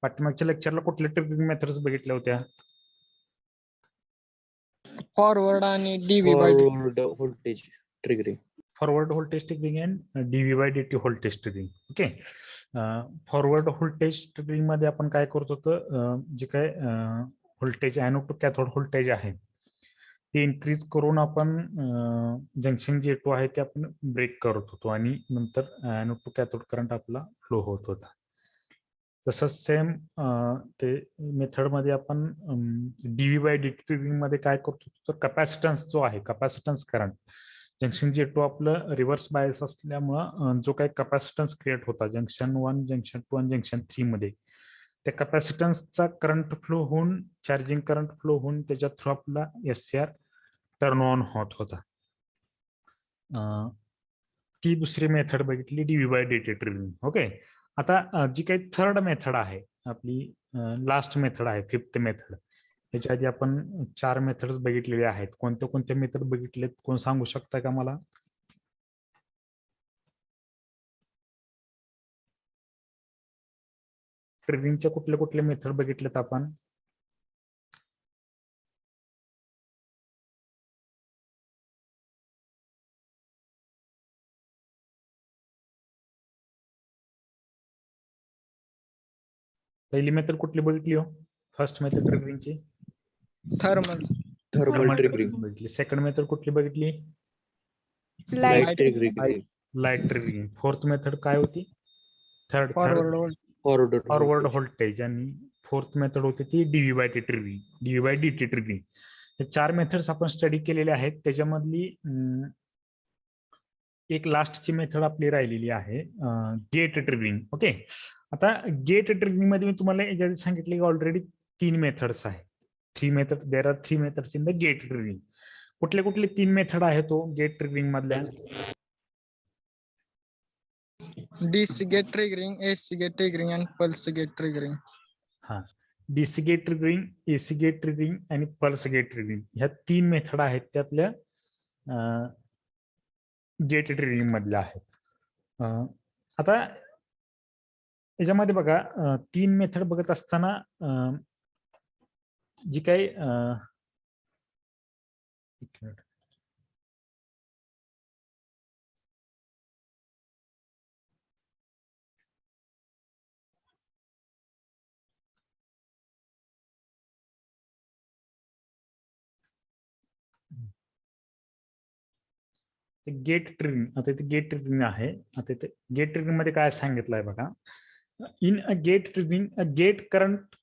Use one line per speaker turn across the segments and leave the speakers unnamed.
पाठीमागच्या लेक्चरला कुठल्या triggering methods बघितल्या होत्या?
फॉरवर्ड आणि dv by
forward voltage triggering.
Forward voltage triggering and dv by dt voltage triggering. Okay. Forward voltage triggering मध्ये आपण काय करत होतं, जे काय voltage anode to cathode voltage आहे ते इन्क्रीज करून आपण जंक्शन जे टू आहे ते आपण ब्रेक करत होतो आणि नंतर एनोड टू कॅथोड करंट आपला फ्लो होत होता. तसंच सेम ते मेथडमध्ये आपण डीव्ही बाय डीटी ट्रिगरिंग मध्ये काय करतो तर कॅपॅसिटन्स जो आहे, capacitance current junction J two आपलं रिव्हर्स बायस असल्यामुळं जो काही कॅपॅसिटन्स क्रिएट होता जंक्शन 1, जंक्शन 2 आणि जंक्शन 3 मध्ये, त्या कॅपॅसिटन्सचा करंट फ्लो होऊन चार्जिंग करंट फ्लो होऊन त्याच्या थ्रू आपला SCR टर्न ऑन होत होता. ती दुसरी मेथड बघितली dv by DT triggering. Okay. आता जी काही थर्ड मेथड आहे आपली, लास्ट मेथड आहे, फिफ्थ मेथड. त्याच्या आधी आपण 4 मेथड्स बघितलेले आहेत. कोणत्या कोणत्या मेथड बघितलेत कोण सांगू शकता का मला? ट्रिगरिंगच्या कुठल्या कुठल्या मेथड बघितलेत आपण? पहिली मेथड कुठली बघितली हो? फर्स्ट मेथड ट्रिगरिंगची
थर्मल
थर्मल ट्रिगरिंग.
बघितली. सेकंड मेथड कुठली बघितली?
Light triggering.
Light triggering. Fourth method काय होती? Third
forward
forward voltage. आणि फोर्थ मेथड होती ती DV by T triggering, DV by DT triggering. हे 4 मेथड्स आपण स्टडी केलेले आहेत. त्याच्यामधली एक लास्टची मेथड आपली राहिलेली आहे गेट ट्रिगरिंग. ओके. आता गेट ट्रिगरिंग मध्ये मी तुम्हाला याच्या सांगितले की ऑलरेडी 3 मेथड्स आहेत. 3 method, there are 3 methods in the gate triggering. कुठले कुठले 3 मेथड आहेत तो गेट ट्रिगरिंग मधल्या?
DC gate triggering, AC gate triggering आणि पल्स गेट ट्रिगरिंग.
हा, DC gate triggering, AC gate triggering आणि पल्स गेट ट्रिगरिंग ह्या 3 मेथड आहेत त्यातल्या गेट ट्रिगरिंग मधल्या आहेत. आता याच्यामध्ये बघा 3 मेथड बघत असताना जी काही गेट ट्रिगरिंग, आता इथे गेट ट्रिगरिंग आहे. आता इथे गेट ट्रिगरिंग मध्ये काय सांगितलंय बघा, in a gate triggering a gate current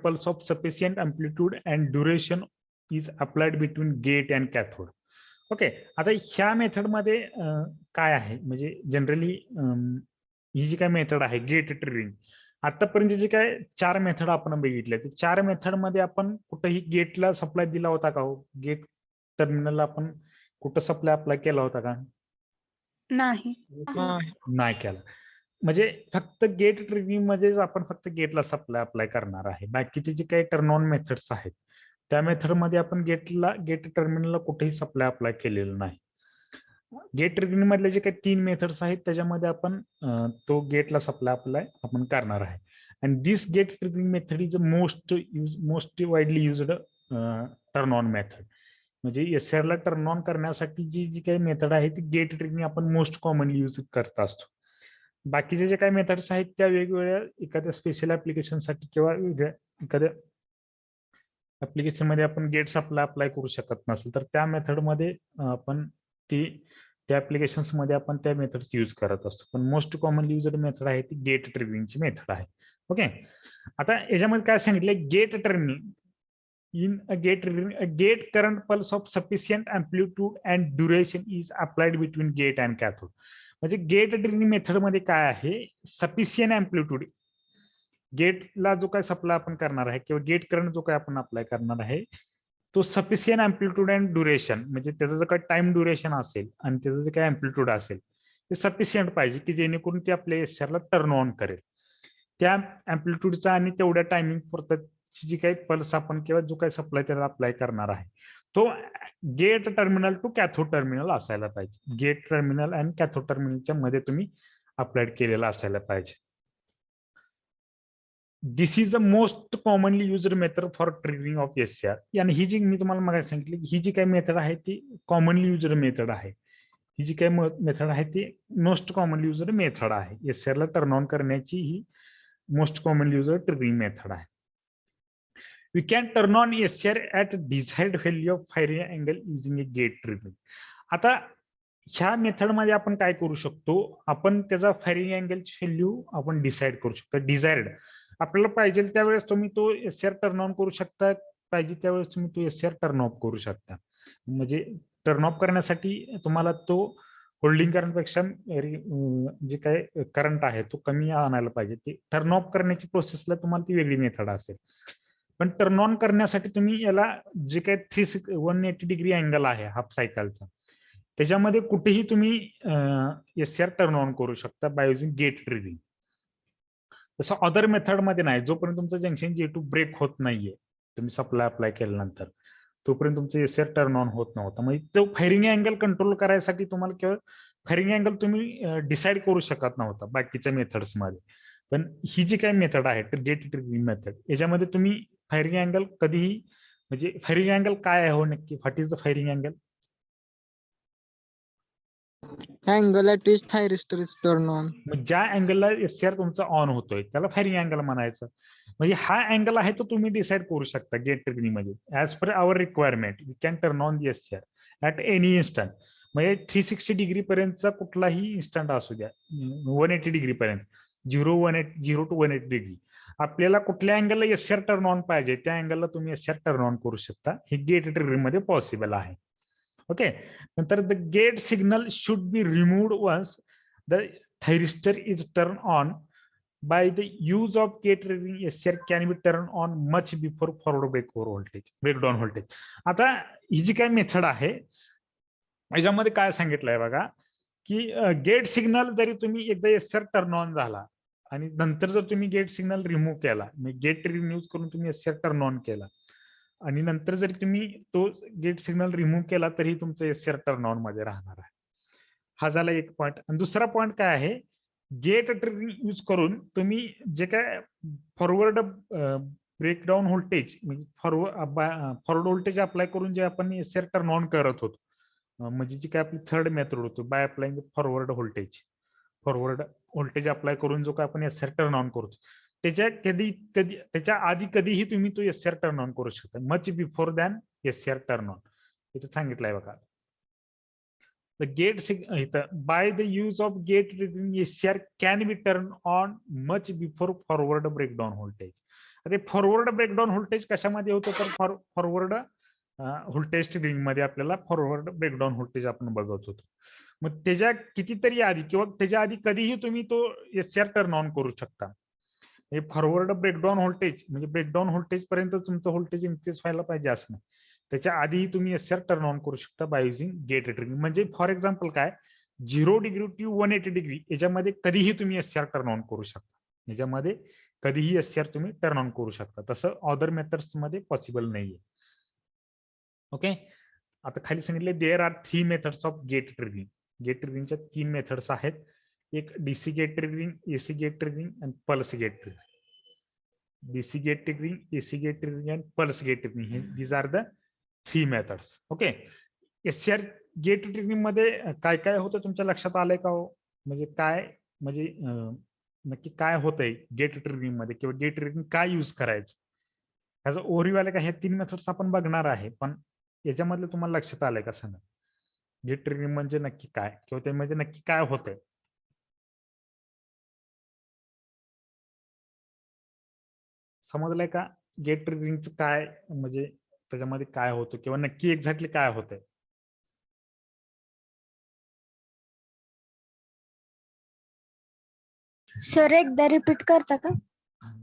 pulse of sufficient amplitude and duration is applied between gate and cathode. Okay. आता ह्या मेथड मध्ये काय आहे म्हणजे जनरली ही जी काय मेथड आहे गेट ट्रिगरिंग, आतापर्यंत जे काय 4 मेथड आपण बघितल्या ते 4 मेथड मध्ये आपण कुठेही गेटला सप्लाय दिला होता का हो? गेट टर्मिनलला आपण कुठं सप्लाय अप्लाय केला होता का?
नाही.
नाही केला. म्हणजे फक्त गेट ट्रिगरिंग मध्येच आपण फक्त गेटला सप्लाय अप्लाय करणार आहे. बाकीचे जे काही टर्न ऑन मेथड्स आहेत त्या मेथड मध्ये आपण गेट टर्मिनलला कुठेही सप्लाय अप्लाय केलेलं नाही. गेट ट्रिगरिंग मधले जे काही 3 मेथड्स आहेत त्याच्यामध्ये आपण तो गेटला सप्लाय अप्लाय आपण करणार आहे. And this gate triggering method is most widely used turn on method. म्हणजे SCR ला टर्न ऑन करण्यासाठी जी काही मेथड आहे ती गेट ट्रिगरिंग आपण मोस्ट कॉमनली यूज करत असतो. बाकीचे जे काही मेथड्स आहेत त्या वेगवेगळ्या एखाद्या स्पेशल ऍप्लिकेशनसाठी किंवा वेगळ्या एखाद्या ऍप्लिकेशन मध्ये आपण गेट सप्लाय अप्लाय करू शकत नसेल तर त्या मेथड मध्ये आपण त्या ऍप्लिकेशन्स मध्ये आपण त्या मेथड्स यूज करत असतो. पण मोस्ट कॉमनली युजड मेथड आहे ती गेट ट्रिगरिंगची मेथड आहे. ओके. आता याच्यामध्ये काय सांगितलंय, gate terminal in a gate current pulse of sufficient amplitude and duration is applied between gate and cathode. म्हणजे गेट ट्रिगरिंग मेथड मध्ये काय आहे, सफिशियंट अँप्लिट्यूड गेटला जो काय सप्लाय आपण करणार आहे किंवा गेट करंट जो काय आपण अप्लाय करणार आहे तो सफिशियंट अँप्लिट्यूड अँड ड्युरेशन, म्हणजे त्याचं जर काय टाइम ड्युरेशन असेल आणि त्याचं जे काय अँप्लिट्यूड असेल ते सफिशियंट पाहिजे की जेणेकरून ते आपल्या SCR टर्न ऑन करेल. त्या अँप्लिट्यूडचा आणि तेवढ्या टायमिंग पुरतं जी काही पल्स आपण किंवा जो काही सप्लाय त्याला अप्लाय करणार आहे तो gate terminal to cathode terminal असायला पाहिजे. गेट टर्मिनल आणि कॅथोड टर्मिनलच्या मध्ये तुम्ही अप्लाय केलेला असायला पाहिजे. This is the most commonly used method for triggering of SCR. आणि ही जी मी तुम्हाला मग सांगितली ही जी काही मेथड आहे ती कॉमनली युज्ड मेथड आहे. ही जी काही मेथड आहे ती मोस्ट कॉमनली युज्ड मेथड आहे. SCR ला टर्न ऑन करण्याची ही most commonly used triggering method आहे. We can turn on SCR at desired value of firing angle using a gate triggering. आता ह्या मेथड मध्ये आपण काय करू शकतो, आपण त्याचा फायरिंग अँगलची व्हॅल्यू आपण डिसाइड करू शकतो. डिझायर्ड आपल्याला पाहिजे त्यावेळेस तुम्ही तो SCR टर्न ऑन करू शकता, पाहिजे त्यावेळेस तुम्ही तो SCR टर्न ऑफ करू शकता. म्हणजे टर्न ऑफ करण्यासाठी तुम्हाला तो होल्डिंग करंटपेक्षा जे काय करंट आहे तो कमी आणायला पाहिजे. ते टर्न ऑफ करण्याची प्रोसेसला तुम्हाला ती वेगळी मेथड असेल. पण टर्न ऑन करण्यासाठी तुम्ही याला जे काही 180 डिग्री अँगल आहे हाफ सायकलचा, त्याच्यामध्ये कुठेही तुम्ही SCR टर्न ऑन करू शकता बाय युझिंग गेट ट्रिगरिंग. तसं अदर मेथड मध्ये नाही. जोपर्यंत तुमचं जंक्शन J2 ब्रेक होत नाहीये, तुम्ही सप्लाय अप्लाय केल्यानंतर तोपर्यंत तुमचं SCR टर्न ऑन होत नव्हतं. म्हणजे तो फायरिंग अँगल कंट्रोल करायसाठी तुम्हाला केवळ फायरिंग अँगल तुम्ही डिसाईड करू शकत नव्हता बाकीच्या मेथड्स मध्ये. पण ही जी काही मेथड आहे गेट ट्रिगरिंग मेथड, याच्यामध्ये तुम्ही फायरिंग अँगल कधीही, म्हणजे फायरिंग अँगल काय आहे हो नक्की, what is the firing angle?
Angle at which thyristor is turned on.
मग ज्या अँगलला SCR तुमचा ऑन होतोय त्याला फायरिंग अँगल म्हणायचं. म्हणजे हा अँगल आहे तो तुम्ही डिसाईड करू शकता गेट ट्रिगरिंग मध्ये. As per our requirement we can turn on the SCR at any instant. म्हणजे 360 डिग्री पर्यंतचा कुठलाही इन्स्टंट असू द्या, 180 डिग्री पर्यंत, 0 to 180 डिग्री, आपल्याला कुठल्या अँगलला SCR टर्न ऑन पाहिजे त्या अँगलला तुम्ही SCR टर्न ऑन करू शकता. हे गेट ट्रिगरिंग मध्ये पॉसिबल आहे. ओके. नंतर the gate signal should be removed once the thyristor is turned on. By the use of gate triggering, SCR can be turned on much before forward breakdown voltage. आता ही जी काय method आहे याच्यामध्ये काय सांगितलंय बघा, की गेट सिग्नल जरी तुम्ही एकदा SCR टर्न ऑन झाला आणि नंतर जर तुम्ही गेट सिग्नल रिमूव्ह केला, गेट ट्रिगरिंग यूज करून तुम्ही SCR टर्न ऑन केला आणि नंतर जरी तुम्ही तो गेट सिग्नल रिमूव्ह केला तरी तुमचं SCR टर्न ऑन मध्ये राहणार आहे. हा झाला एक पॉईंट. आणि दुसरा पॉईंट काय आहे, गेट ट्रिगरिंग यूज करून तुम्ही जे काय फॉरवर्ड ब्रेकडाऊन व्होल्टेज, म्हणजे फॉरवर्ड व्होल्टेज अप्लाय करून जे आपण SCR टर्न ऑन करत होतो, म्हणजे जी काय आपली थर्ड मेथड होतो by applying forward voltage apply करून जो काय आपण SCR टर्न ऑन करतो, त्याच्या आधी कधीही तुम्ही तो SCR टर्न ऑन करू शकता. Much before than SCR turn on इथे सांगितलंय बघा. The gate by the use of gate triggering, SCR can be turned on much before forward breakdown voltage. आता फॉरवर्ड ब्रेकडाऊन व्होल्टेज कशामध्ये होतं, तर फॉरवर्ड व्होल्टेज ट्रिगरिंग मध्ये आपल्याला फॉरवर्ड ब्रेकडाऊन व्होल्टेज आपण बघत होतो. मग त्याच्या कितीतरी आधी किंवा त्याच्या आधी कधीही तुम्ही तो SCR टर्न ऑन करू शकता. फॉरवर्ड ब्रेकडाऊन व्होल्टेज म्हणजे ब्रेकडाऊन व्होल्टेज पर्यंत तुमचं व्होल्टेज इन्क्रीज व्हायला पाहिजे असं नाही, त्याच्या आधीही तुम्ही SCR टर्न ऑन करू शकता बाय युझिंग गेट ट्रिगरिंग. म्हणजे फॉर एक्झाम्पल काय, 0 डिग्री टू 180 डिग्री याच्यामध्ये कधीही तुम्ही SCR टर्न ऑन करू शकता. याच्यामध्ये कधीही SCR तुम्ही टर्न ऑन करू शकता. तसं अदर मेथड्स मध्ये पॉसिबल नाहीये. ओके. आता खाली सांगितले there are 3 methods of gate triggering. Gate ट्रिगरिंगच्या 3 मेथड्स आहेत. एक DC gate triggering, AC gate triggering आणि pulse gate triggering. DC gate triggering, AC gate triggering आणि pulse gate triggering, these are the 3 methods. Okay. SCR gate triggering मध्ये काय काय होतं तुमच्या लक्षात आलंय का हो? म्हणजे काय, म्हणजे नक्की काय होतंय गेट ट्रिगरिंग मध्ये किंवा गेट ट्रिगरिंग काय यूज करायचं, ह्याचा ओव्हरव्ह्यू आलं का? ह्या 3 मेथड्स आपण बघणार आहे, पण याच्यामधलं तुम्हाला लक्षात आलंय का सांगा, गेट ट्रिगरिंग म्हणजे नक्की काय किंवा त्यामध्ये नक्की काय होतंय? समजलंय का गेट ट्रिगरिंगचं काय, म्हणजे त्याच्यामध्ये काय होतं किंवा नक्की एक्झॅक्टली काय होतंय?
सर एकदा रिपीट करता का?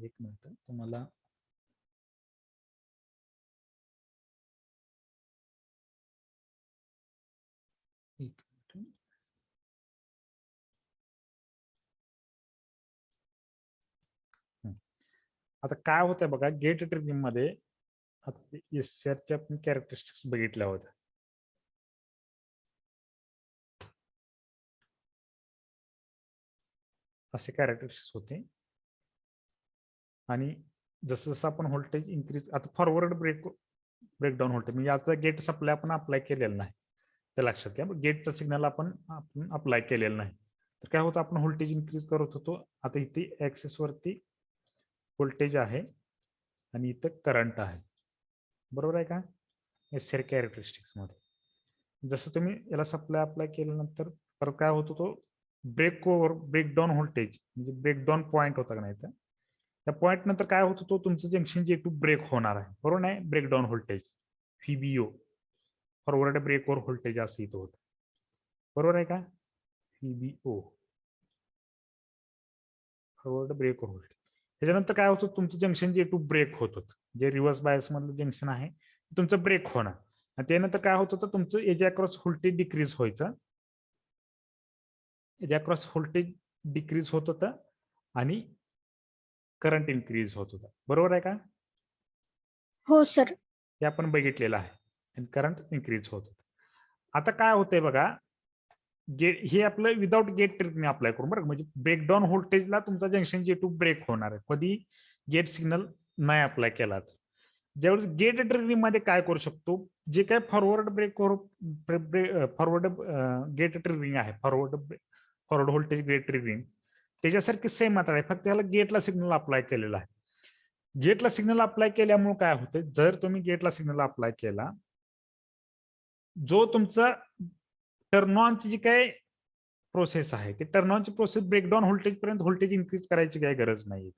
एक मिनिट तुम्हाला एक मिनिट. आता काय होतंय बघा गेट ट्रिगरिंग मध्ये, आता SCRच्या आपण कॅरेक्टरिस्टिक्स बघितल्या होत्या. असे कॅरेक्टरिस्टिक्स होते. आणि जसं जसं आपण व्होल्टेज इन्क्रीज, आता फॉरवर्ड ब्रेकडाऊन व्होल्टेज म्हणजे आता गेट सप्लाय आपण अप्लाय केलेलं नाही, ते लक्षात घ्या. गेटचा सिग्नल आपण अप्लाय केलेलं नाही, तर काय होतं, आपण व्होल्टेज इन्क्रीज करत होतो. आता इथे ऍक्सेस वरती व्होल्टेज आहे आणि इथं करंट आहे, बरोबर आहे का, एसआर कॅरेक्टरिस्टिक्स मध्ये. जसं तुम्ही याला सप्लाय अप्लाय केल्यानंतर परत काय होतो, तो ब्रेकडाऊन व्होल्टेज म्हणजे ब्रेकडाऊन पॉईंट होता का नाही, तर त्या पॉईंट नंतर काय होतं, तो तुमचं जंक्शन जे टू ब्रेक होणार आहे, बरोबर नाही, ब्रेकडाऊन व्होल्टेज फीबीओ, फॉरवर्ड ब्रेकवर व्होल्टेज असं इथं होतं, बरोबर आहे का, फीबीओ फॉरवर्ड ब्रेकवर व्होल्टेज. त्याच्यानंतर काय होतं, तुमचं जंक्शन जे टू ब्रेक होत होतं, जे रिव्हर्स बायस मधलं जंक्शन आहे तुमचं ब्रेक होणार, आणि त्यानंतर काय होत होतं, तुमचं एज अक्रॉस व्होल्टेज डिक्रीज व्हायचं, एज अक्रॉस व्होल्टेज डिक्रीज होत होतं आणि करंट इन्क्रीज होत होता, बरोबर आहे का,
हो सर.
हे आपण बघितलेलं आहे, आणि करंट इन्क्रीज होत होतं. आता काय होतंय बघा, गेट हे आपलं विदाउट गेट ट्रिगरिंग अप्लाय करून, बरं, म्हणजे ब्रेकडाऊन व्होल्टेजला तुमचा जंक्शन जे टू ब्रेक होणार आहे, कधी गेट सिग्नल नाही अप्लाय केला तर. ज्यावेळेस गेट ट्रिगरिंग मध्ये काय करू शकतो, जे काय फॉरवर्ड फॉरवर्ड गेट ट्रिगरिंग आहे, फॉरवर्ड व्होल्टेज गेट ट्रिगरिंग त्याच्यासारखी सेम मात्र आहे, फक्त त्याला गेटला सिग्नल अप्लाय केलेला आहे. गेटला सिग्नल अप्लाय केल्यामुळे काय होते, जर तुम्ही गेटला सिग्नल अप्लाय केला, जो तुमचा टर्न ऑनची जी काय प्रोसेस आहे, ती टर्न ऑनची प्रोसेस ब्रेकडाऊन व्होल्टेज पर्यंत व्होल्टेज इन्क्रीज करायची काही गरज नाही,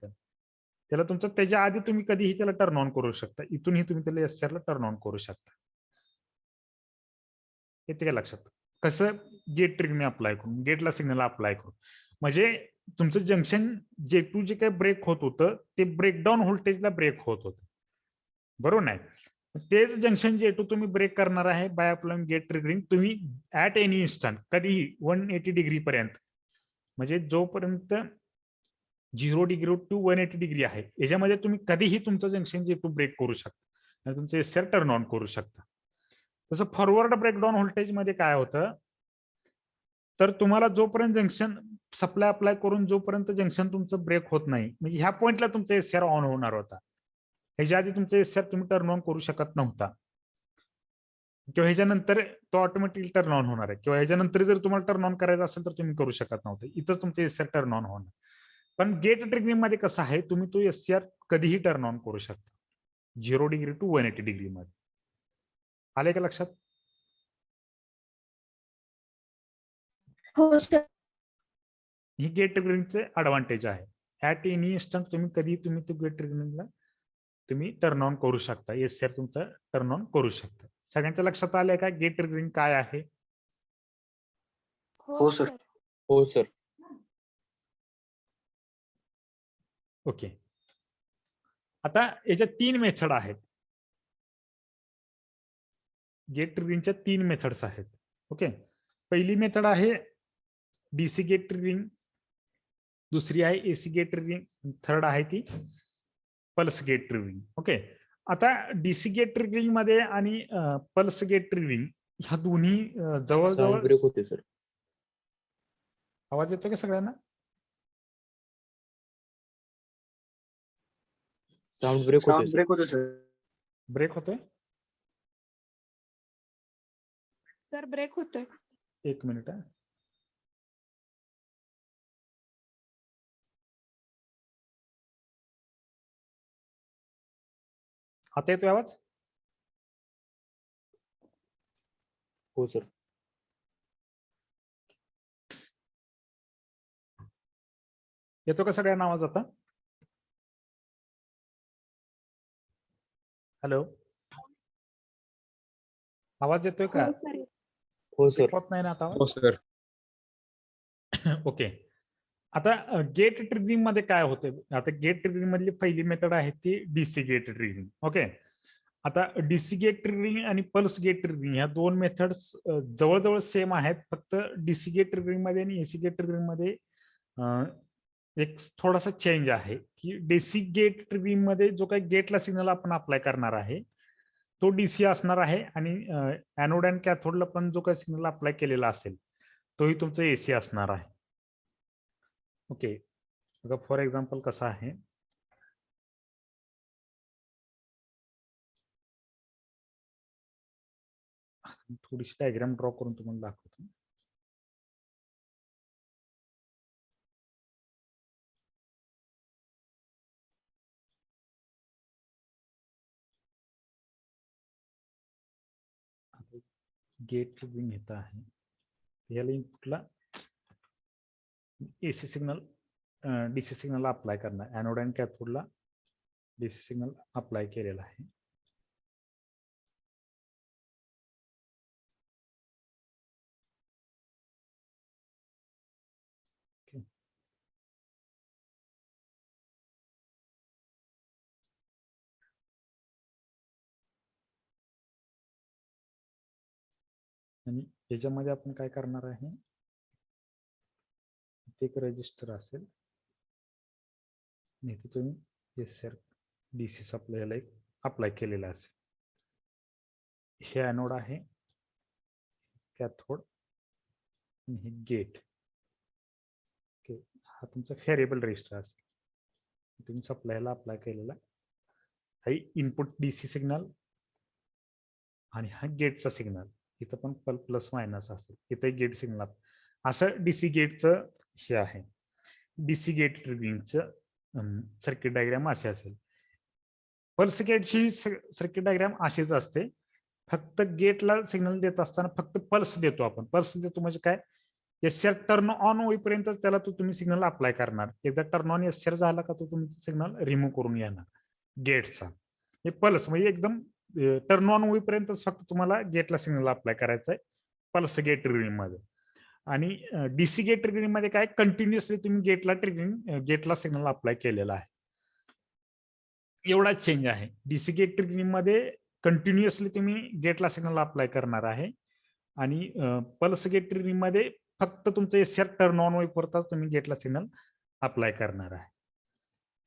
त्याला तुमचं त्याच्या आधी तुम्ही कधीही त्याला टर्न ऑन करू शकता, इथूनही तुम्ही त्याला एसआर ला टर्न ऑन करू शकता. येते काय लक्षात, कसं गेट ट्रिगने अप्लाय करून, गेटला सिग्नल अप्लाय करून, म्हणजे तुमचं जंक्शन जे टू जे काही ब्रेक होत होतं ते ब्रेकडाऊन व्होल्टेजला ब्रेक होत होतं, बरोबर नाही, तेच जंक्शन जे टू तुम्ही ब्रेक करणार आहे बाय अप्लाइंग गेट ट्रिगरिंग, तुम्ही ऍट एनी इन्स्टंट कधीही 180 डिग्री पर्यंत, म्हणजे जोपर्यंत 0 डिग्री टू 180 डिग्री आहे याच्यामध्ये तुम्ही कधीही तुमचं जंक्शन जे टू ब्रेक करू शकता आणि तुमचे एसआर टर्न ऑन करू शकता. तसं फॉरवर्ड ब्रेकडाऊन व्होल्टेज मध्ये काय होतं, तर तुम्हाला जोपर्यंत जंक्शन सप्लाय अप्लाय करून जोपर्यंत जंक्शन तुमचं ब्रेक होत नाही, म्हणजे ह्या पॉइंटला तुमचा एसआर ऑन होणार होता, ह्याच्या आधी तुमचा एसआर तुम्ही टर्न ऑन करू शकत नव्हता, किंवा ह्याच्यानंतर तो ऑटोमॅटिकली टर्न ऑन होणार आहे, किंवा ह्याच्यानंतर जर तुम्हाला टर्न ऑन करायचं असेल तर तुम्ही करू शकत नव्हते, इथं तुमचे एसआर टर्न ऑन होणार. पण गेट ट्रिगरिंग मध्ये कसं आहे, तुम्ही तो एसआर कधीही टर्न ऑन करू शकता 0 डिग्री टू 180 डिग्री मध्ये. आले का लक्षात?
हो सर.
ही गेट ट्रिगरिंगचे ऍडव्हान्टेज आहे. ऍट एनी इन्स्टंट तुम्ही कधी तुम्ही तो गेट ट्रिगरिंगला तुम्ही टर्न ऑन करू शकता, एसआर तुमचा टर्न ऑन करू शकता. सगळ्यांच्या लक्षात आलंय का गेट ट्रिगरिंग काय आहे?
हो सर. हो सर.
ओके. आता याच्या 3 मेथड आहेत, गेट ट्रिगरिंगच्या 3 मेथड्स आहेत. ओके, पहिली मेथड आहे डीसी गेट ट्रिगरिंग, दुसरी आहे एसी गेट ट्रिगरिंग, थर्ड आहे ती पल्स गेट ट्रिगरिंग. ओके, आता डीसी गेट ट्रिगरिंग मध्ये आणि पल्स गेट ट्रिगरिंग ह्या दोन्ही जवळजवळ
ब्रेक होते सर.
आवाज येतो का सगळ्यांना?
साऊंड ब्रेक होते सर.
ब्रेक होतोय?
सर ब्रेक होतोय.
एक मिनिट. आता येतोय आवाज?
हो सर.
येतो का सगळ्यांना आवाज आता? हॅलो, आवाज येतोय का?
हो सर.
हो सर.
होत नाही ना आता आवाज?
हो सर.
ओके, आता गेट ट्रिगरिंग मध्ये काय होते, आता गेट ट्रिगरिंग मधली पहिली मेथड आहे ती डीसी गेट ट्रिगरिंग. ओके, आता डीसी गेट ट्रिगरिंग आणि पल्स गेट ट्रिगरिंग ह्या दोन मेथड्स जवळजवळ सेम आहेत, फक्त डीसी गेट ट्रिगरिंग मध्ये आणि एसी गेट ट्रिगरिंग मध्ये एक थोडासा चेंज आहे, की डीसी गेट ट्रिगरिंग मध्ये जो काही गेटला सिग्नल आपण अप्लाय करणार आहे तो डीसी असणार आहे, आणि एनोड आणि कॅथोडला पण जो काही सिग्नल अप्लाय केलेला असेल तोही तुमचा एसी असणार आहे. ओके, फॉर एक्झाम्पल कसं आहे, थोडीशी डायग्राम ड्रॉ करून तुम्हाला दाखवतो. गेट ट्रिगरिंग येत आहे. याला इनपुटला AC signal DC signal apply करणार. ॲनोड आणि कॅथोडला डीसी सिग्नल अप्लाय केलेला आहे. आणि याच्यामध्ये आपण काय करणार आहे, एक रजिस्टर असेल आणि इथे तुम्ही एसआर डीसी सप्लायला एक अप्लाय केलेला असेल. हे ॲनोड आहे, कॅथोड आणि हे गेट. ओके, हा तुमचा व्हेरिएबल रजिस्टर असेल. तुम्ही सप्लायला अप्लाय केलेला हा इनपुट डीसी सिग्नल आणि हा गेटचा सिग्नल. इथं पण प्लस मायनस असेल, इथे गेट सिग्नल. असं डीसी गेटचं हे आहे. डीसी गेट ट्रिगरिंगचं सर्किट डायग्राम असे असेल. पल्स गेटची सर्किट डायग्राम अशीच असते. फक्त गेटला सिग्नल देत असताना फक्त पल्स देतो आपण. पल्स देतो म्हणजे काय, एसआर टर्न ऑन होईपर्यंत त्याला तुम्ही सिग्नल अप्लाय करणार. एकदा टर्न ऑन एसआर झाला का तो तुम्ही सिग्नल रिमूव्ह करून येणार गेटचा. हे पल्स म्हणजे एकदम टर्न ऑन होईपर्यंतच फक्त तुम्हाला गेटला सिग्नल अप्लाय करायचा आहे पल्स गेट ट्रिगरिंग मध्ये. आणि डीसी गेट ट्रिगरिंग मध्ये काय, कंटिन्युअसली तुम्ही गेटला सिग्नल अप्लाय केलेला आहे. एवढाच चेंज आहे. डीसी गेट ट्रिगरिंग मध्ये कंटिन्युअसली तुम्ही गेटला सिग्नल अप्लाय करणार आहे आणि पल्स गेट ट्रिगरिंग मध्ये फक्त तुमचं एसआर टर्न ऑन होईपर्यंत तुम्ही गेटला सिग्नल अप्लाय करणार आहे.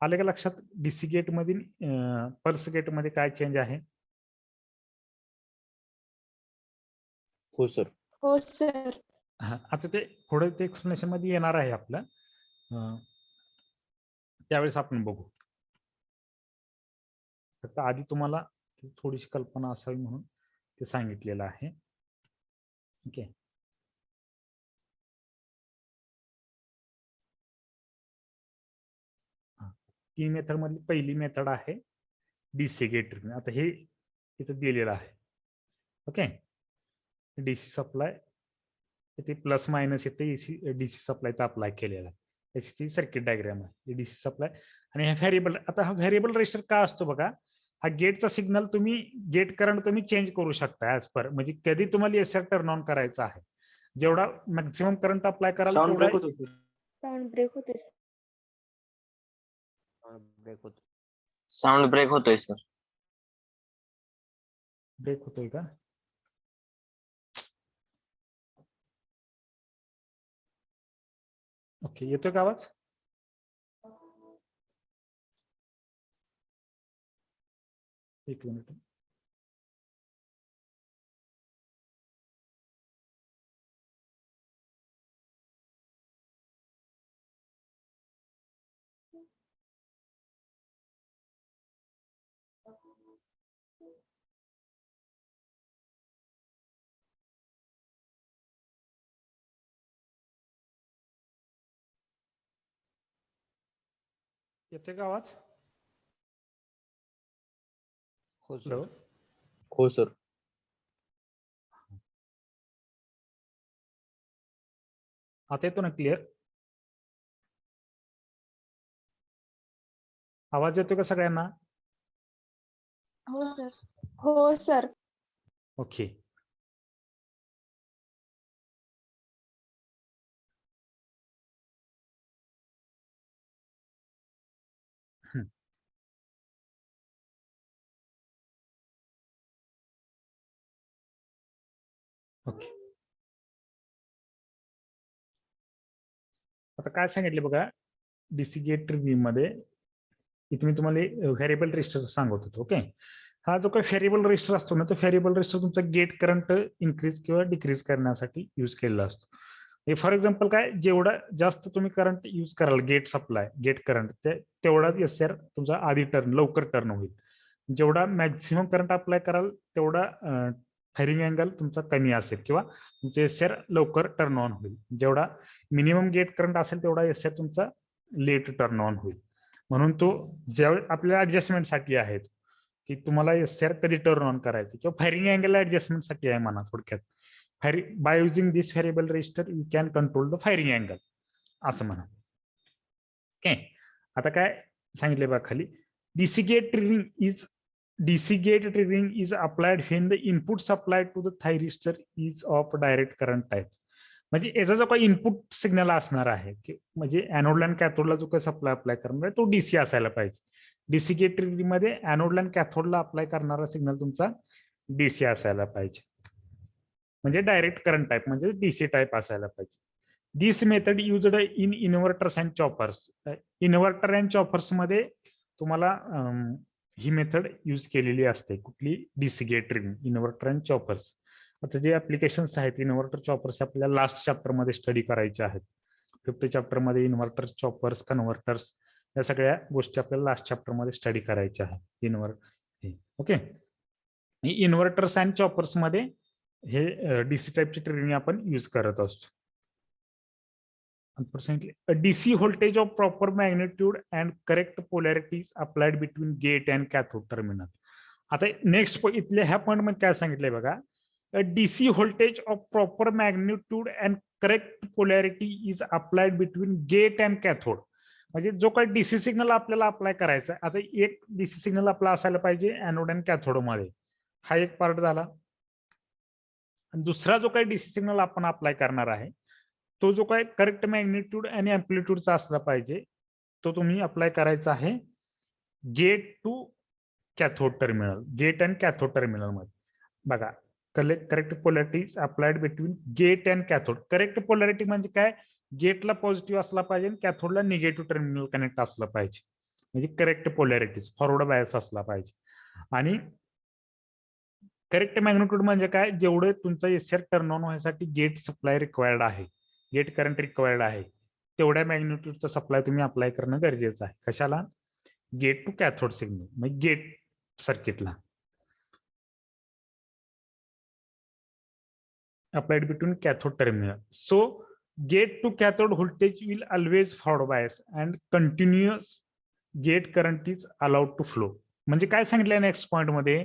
आले का लक्षात? डीसी गेट मधील पल्स गेट मध्ये काय चेंज आहे?
हो सर.
हो सर.
आता ते थोडं ते एक्सप्लेनेशन मध्ये येणार आहे आपलं, त्यावेळेस आपण बघू. फक्त आधी तुम्हाला थोडीशी कल्पना असावी म्हणून ते सांगितलेलं आहे. ओके, तीन मेथड मधली पहिली मेथड आहे डीसी गेट ट्रिगरिंग. आता हे इथं दिलेलं आहे. ओके, डीसी सप्लाय इथे प्लस मायनस येते, डीसी सप्लायचा अप्लाय केलेला आहे. त्याची सर्किट डायग्राम आहे डीसी सप्लाय. आणि हा व्हेरिएबल, आता हा व्हेरिएबल रजिस्टर का असतो बघा, हा गेटचा सिग्नल तुम्ही गेट करंट तुम्ही चेंज करू शकता ऍज पर, म्हणजे कधी तुम्हाला एसआर टर्न ऑन करायचा आहे, जेवढा मॅक्सिमम करंट अप्लाय कराल
साऊंड
तेवढा.
ब्रेक होतो.
साऊंड ब्रेक होते.
साऊंड ब्रेक होतोय सर.
ब्रेक होतोय का? ओके, येतोय का आवाज? एक मिनिट. येतोय का आवाज?
हो
हॅलो,
सर. हो सर.
आता येतो ना क्लिअर? आवाज येतोय का सगळ्यांना?
हो सर. हो सर.
Okay, okay. आता काय सांगितले बघा, डीसी गेट ट्रिगरिंग मध्ये इथे मी तुम्हाला व्हेरिएबल रजिस्टर सांगत होतो. ओके, हा जो काही व्हेरिएबल रजिस्टर असतो ना, तो व्हेरिएबल रजिस्टर तुमचा गेट करंट इन्क्रीज किंवा डिक्रीज करण्यासाठी यूज केलेला असतो. फॉर एक्झाम्पल काय, जेवढा जास्त तुम्ही करंट यूज कराल गेट सप्लाय, गेट करंट, तेवढा एसआर तुमचा आधी लवकर टर्न होईल. जेवढा मॅक्झिमम करंट अप्लाय कराल तेवढा फायरिंग अँगल तुमचा कमी असेल किंवा तुमचे एसआर लवकर टर्न ऑन होईल. जेवढा मिनिमम गेट करंट असेल तेवढा एसआर तुमचा लेट टर्न ऑन होईल. म्हणून तो ज्यावेळी आपल्या ऍडजस्टमेंटसाठी आहेत की तुम्हाला एसआर कधी टर्न ऑन करायचं किंवा फायरिंग अँगल ऍडजस्टमेंटसाठी आहे म्हणा थोडक्यात. Firing by using this variable register you can control the firing angle असं म्हणा. ओके, आता काय सांगितले बघा खाली, DC gate triggering is applied when the input supplied to the thyristor is of direct current type. म्हणजे याचा जो काही इनपुट सिग्नल असणार आहे की म्हणजे एनोडला आणि कॅथोडला जो काही सप्लाय अप्लाय करणार आहे तो डीसी असायला पाहिजे. डीसी गेट ट्रिगरिंग मध्ये एनोडला आणि कॅथोडला अप्लाय करणारा सिग्नल तुमचा डीसी असायला पाहिजे, म्हणजे डायरेक्ट करंट टाईप म्हणजे डीसी टाईप असायला पाहिजे. This method used in inverters and choppers. Inverter and choppers मध्ये तुम्हाला ही मेथड यूज केलेली असते. कुठली? DC gate triggering, inverter and choppers. आता जे ऍप्लिकेशन्स आहेत इन्व्हर्टर चॉपर्स आपल्याला लास्ट चॅप्टर मध्ये स्टडी करायचे आहेत. 5th चॅप्टर मध्ये इन्व्हर्टर चॉपर्स कन्व्हर्टर्स या सगळ्या गोष्टी आपल्याला लास्ट चॅप्टर मध्ये स्टडी करायच्या आहेत. ओके, इन्व्हर्टर्स अँड चॉपर्स मध्ये हे डीसी टाईपची ट्रिगरिंग आपण यूज करत असतो. Unfortunately, a DC voltage of proper magnitude and correct polarity is applied between gate and cathode terminal. आता नेक्स्ट इथल्या ह्या पॉइंट मध्ये काय सांगितलंय बघा, DC voltage of proper magnitude and correct polarity is applied between gate and cathode. म्हणजे जो काही डीसी सिग्नल आपल्याला अप्लाय करायचा आहे, आता एक डीसी सिग्नल आपला असायला पाहिजे एनोड आणि कॅथोड मध्ये, हा एक पार्ट झाला. आणि दुसरा जो काही डीसी सिग्नल आपण अप्लाय करणार आहे तो जो काय करेक्ट मॅग्निट्यूड आणि अँप्लिट्यूडचा असला पाहिजे तो तुम्ही अप्लाय करायचा आहे gate to cathode terminal, gate and cathode terminal मध्ये. बघा, correct polarity applied between gate and cathode. Correct polarity म्हणजे काय? गेटला पॉझिटिव्ह असला पाहिजे आणि कॅथोडला निगेटिव्ह टर्मिनल कनेक्ट असलं पाहिजे, म्हणजे करेक्ट पोलॅरिटीज, फॉरवर्ड बायस असला पाहिजे. आणि करेक्ट मॅग्निट्यूड म्हणजे काय? जेवढे तुमचा एसआर टर्न ऑन होण्यासाठी गेट सप्लाय रिक्वायर्ड आहे, गेट करंट रिक्वायर्ड आहे, तेवढ्या मॅग्निट्यूडचा सप्लाय तुम्ही अप्लाय करणं गरजेचं आहे. कशाला? गेट टू कॅथोड सिग्नल, म्हणजे गेट सर्किटला. Applied between cathode terminal. So gate to cathode voltage will always forward bias and continuous gate current is allowed to flow. म्हणजे काय सांगितलं नेक्स्ट पॉइंट मध्ये,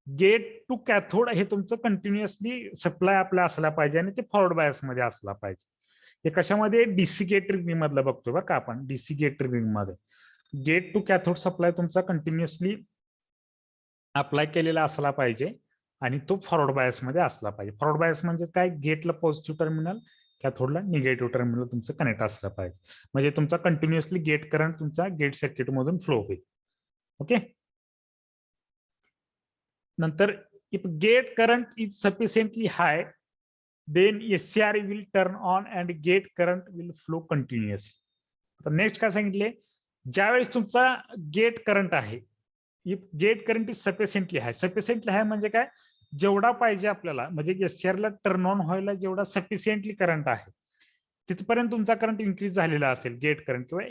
गेट टू कॅथोड हे तुमचं continuously supply आपला असला पाहिजे आणि ते फॉरवर्ड बायस मध्ये असला पाहिजे. हे कशामध्ये? डीसी गेट ट्रिगरिंग मधलं बघतो बरं का आपण. डीसी गेट ट्रिगरिंग मध्ये गेट टू कॅथोड सप्लाय तुमचा कंटिन्युअसली अप्लाय केलेला असला पाहिजे आणि तो फॉरवर्ड बायस मध्ये असला पाहिजे. फॉरवर्ड बायस म्हणजे काय? गेटला पॉझिटिव्ह टर्मिनल, कॅथोडला निगेटिव्ह टर्मिनल तुमचं कनेक्ट असलं पाहिजे, म्हणजे तुमचा कंटिन्युअसली गेट करंट तुमचा गेट सर्किट मधून फ्लो होईल. ओके, नंतर if gate current is sufficiently high then SCR will turn on and gate current will flow continuously. आता नेक्स्ट काय सांगितले, ज्यावेळेस तुमचा गेट करंट आहे, if gate current is sufficiently high. Sufficiently high म्हणजे काय? जेवढा पाहिजे आपल्याला, म्हणजे एससीआर ला टर्न ऑन व्हायला जेवढा सफिशियंटली करंट आहे तिथपर्यंत तुमचा करंट इन्क्रीज झालेला असेल, गेट करंट किंवा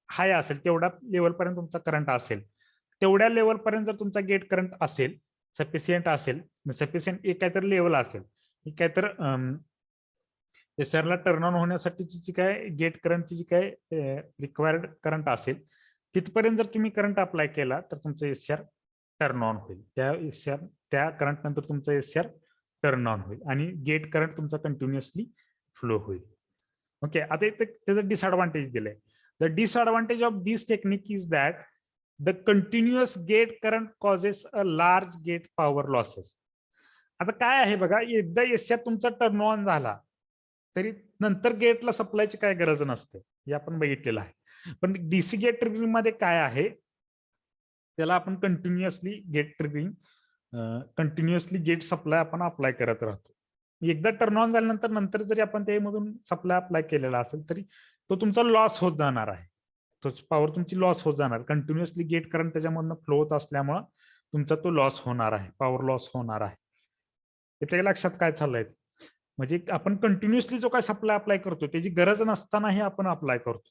हाय असेल, तेवढा लेवलपर्यंत तुमचा करंट असेल, तेवढ्या लेवलपर्यंत जर तुमचा गेट करंट असेल, सफिशियंट असेल, सफिशियंट एक काहीतरी लेवल असेल, एक काहीतर एसआरला टर्न ऑन होण्यासाठीची जी काय गेट करंटची जी काय रिक्वायर्ड करंट असेल तिथपर्यंत जर तुम्ही करंट अप्लाय केला तर तुमचं एसआर टर्न ऑन होईल. त्या करंट नंतर तुमचं एसआर टर्न ऑन होईल आणि गेट करंट तुमचा कंटिन्युअसली फ्लो होईल. ओके, आता इथे त्याचं डिसएडव्हान्टेज दिलंय. The disadvantage of this technique is that the continuous gate current causes a large gate power losses. आता काय आहे बघा, एकदा एसआर तुमचा टर्न ऑन झाला तरी नंतर गेटला सप्लायची काय गरज नसते, हे आपण बघितलेलं आहे. पण डीसी गेट ट्रिगरिंग मध्ये काय आहे, त्याला आपण continuously gate triggering, continuously gate supply आपण अप्लाय करत राहतो. एकदा टर्न ऑन झाल्यानंतर नंतर जरी आपण त्यामधून सप्लाय अप्लाय केलेला असेल तरी तो तुमचा लॉस होत जाणार आहे, पॉवर तुमची लॉस होत जाणार. कंटिन्युअसली गेट करंट त्याच्यामधून फ्लो होत असल्यामुळे तुमचा तो लॉस होणार आहे, पॉवर लॉस होणार आहे. त्याच्या लक्षात काय चाललंय, म्हणजे आपण कंटिन्युअसली जो काय सप्लाय अप्लाय करतो त्याची गरज नसतानाही आपण अप्लाय करतो.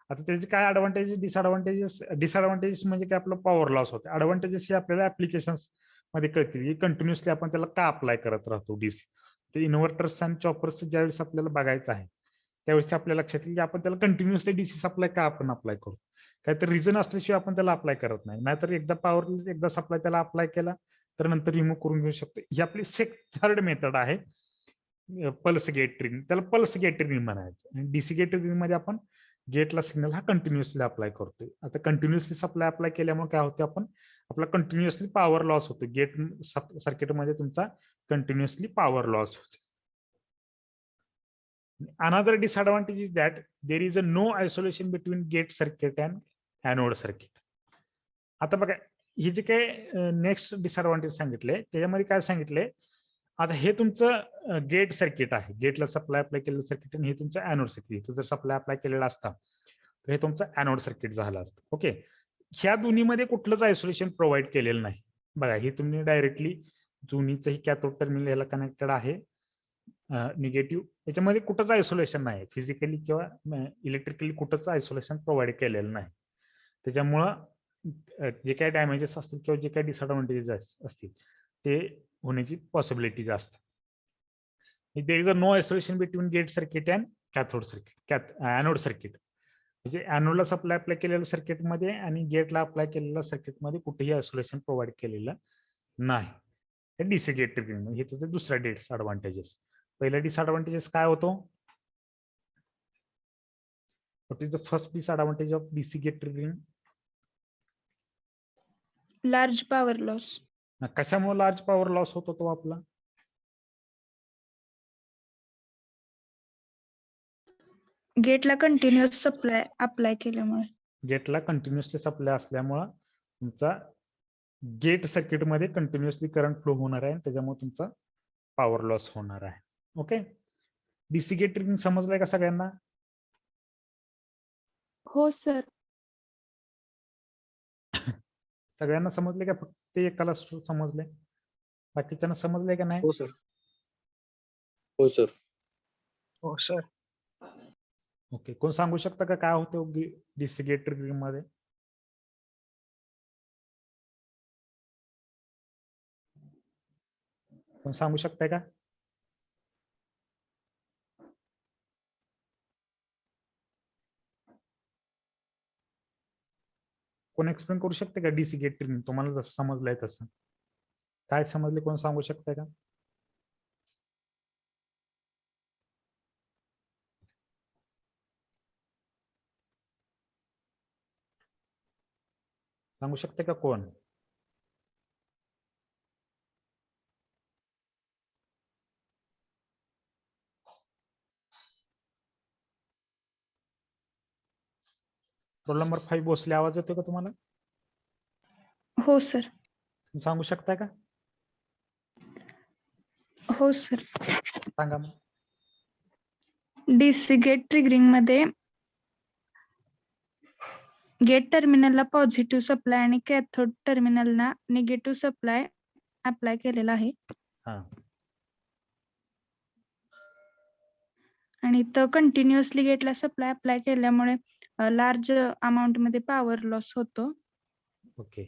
आता त्याचे काय ऍडव्हान्टेजेस, डिसएडव्हान्टेजेस. डिसएडव्हान्टेजेस म्हणजे काय? आपलं पॉवर लॉस होते. ऍडव्हान्टेजेस हे आपल्याला ऍप्लिकेशन्स मध्ये कळतील की कंटिन्युअसली आपण त्याला का अप्लाय करत राहतो डीसी. ते इन्व्हर्टर्स आणि चॉपर्स ज्यावेळेस आपल्याला बघायचं आहे त्यावेळेस आपल्या लक्षात येईल की आपण त्याला कंटिन्युअसली डीसी सप्लाय का आपण अप्लाय करू. काहीतरी रिझन असल्याशिवाय आपण त्याला अप्लाय करत नाही. नाहीतर एकदा पॉवर एकदा सप्लाय त्याला अप्लाय केला तर नंतर रिमूव्ह करून घेऊ शकतो. ही आपली थर्ड मेथड आहे पल्स गेट ट्रिगिंग. त्याला पल्स गेट ट्रिगिंग म्हणायचं. आणि डीसी गेट ट्रिगिंग मध्ये आपण गेटला सिग्नल हा कंटिन्युअसली अप्लाय करतोय. आता कंटिन्युअसली सप्लाय अप्लाय केल्यामुळे काय होते आपण आपला कंटिन्युअसली पॉवर लॉस होतो. गेट सर्किटमध्ये तुमचा कंटिन्युअसली पॉवर लॉस होतो. Another disadvantage is that there is a no isolation between gate circuit and anode circuit. आता बघा हे जे काही नेक्स्ट डिसएडव्हान्टेज सांगितले त्याच्यामध्ये काय सांगितले, आता हे तुमचं गेट सर्किट आहे, गेटला सप्लाय अप्लाय केलेलं सर्किट, आणि हे तुमचं अॅनोड सर्किट. इथं जर सप्लाय अप्लाय केलेला असता तर हे तुमचं अॅनोड सर्किट झालं असतं. ओके, ह्या दोन्हीमध्ये कुठलंच आयसोलेशन प्रोव्हाइड केलेलं नाही. बघा हे तुम्ही डायरेक्टली दोन्हीचंही कॅथोड टर्मिनल याला कनेक्टेड आहे निगेटिव्ह. याच्यामध्ये कुठंच आयसोलेशन नाही फिजिकली किंवा इलेक्ट्रिकली, कुठंच आयसोलेशन प्रोव्हाइड केलेलं नाही. त्याच्यामुळं जे काही डॅमेजेस असतील किंवा जे काही डिसएडव्हान्टेजेस असतील ते होण्याची पॉसिबिलिटी जास्त. There is a no isolation between gate circuit and cathode circuit, anode circuit. म्हणजे अॅनोडला सप्लाय अप्लाय केलेल्या सर्किटमध्ये आणि गेटला अप्लाय केलेल्या सर्किटमध्ये कुठेही आयसोलेशन प्रोव्हाइड केलेलं नाही. डीसी गेट ट्रिगिंग हे तुझं दुसरा डिसएडव्हान्टेजेस. पहिला डिसएडव्हान्टेजेस काय होतो? What is the first disadvantage of DC gate triggering?
Large power loss.
कशामुळे लार्ज पॉवर लॉस होतो तो आपला?
गेटला कंटिन्युअस सप्लाय अप्लाय केल्यामुळे.
गेटला कंटिन्युअसली सप्लाय असल्यामुळं तुमचा गेट सर्किटमध्ये कंटिन्युअसली करंट फ्लो होणार आहे आणि त्याच्यामुळे तुमचा पॉवर लॉस होणार आहे. ओके, डीसी गेट ट्रिगिंग समजलंय का सगळ्यांना?
हो सर.
सगळ्यांना समजले का फक्त एकाला समजले? बाकीच्यांना समजले का नाही?
हो सर. हो सर.
हो सर.
ओके, कोण सांगू शकता का काय होतं डीसी गेट ट्रिगिंग मध्ये? कोण सांगू शकताय का? कोण एक्सप्लेन करू शकते का डीसी गेट ट्रिगिंग तुम्हाला जसं समजलंय तसं? काय समजले कोण सांगू शकताय का? सांगू शकते का कोण? रोल नंबर 5 भोसले, आवाज येतो का तुम्हाला?
हो सर.
तुम्ही सांगू शकताय का?
हो सर.
सांगा मग.
डीसी गेट ट्रिगरिंग मध्ये गेट टर्मिनलला पॉझिटिव्ह सप्लाय आणि कॅथोड टर्मिनलला निगेटिव्ह सप्लाय अप्लाय केलेला आहे.
हा,
आणि तो कंटिन्युअसली गेटला सप्लाय अप्लाय केल्यामुळे लार्ज अमाऊंट मध्ये पॉवर लॉस होतो.
ओके.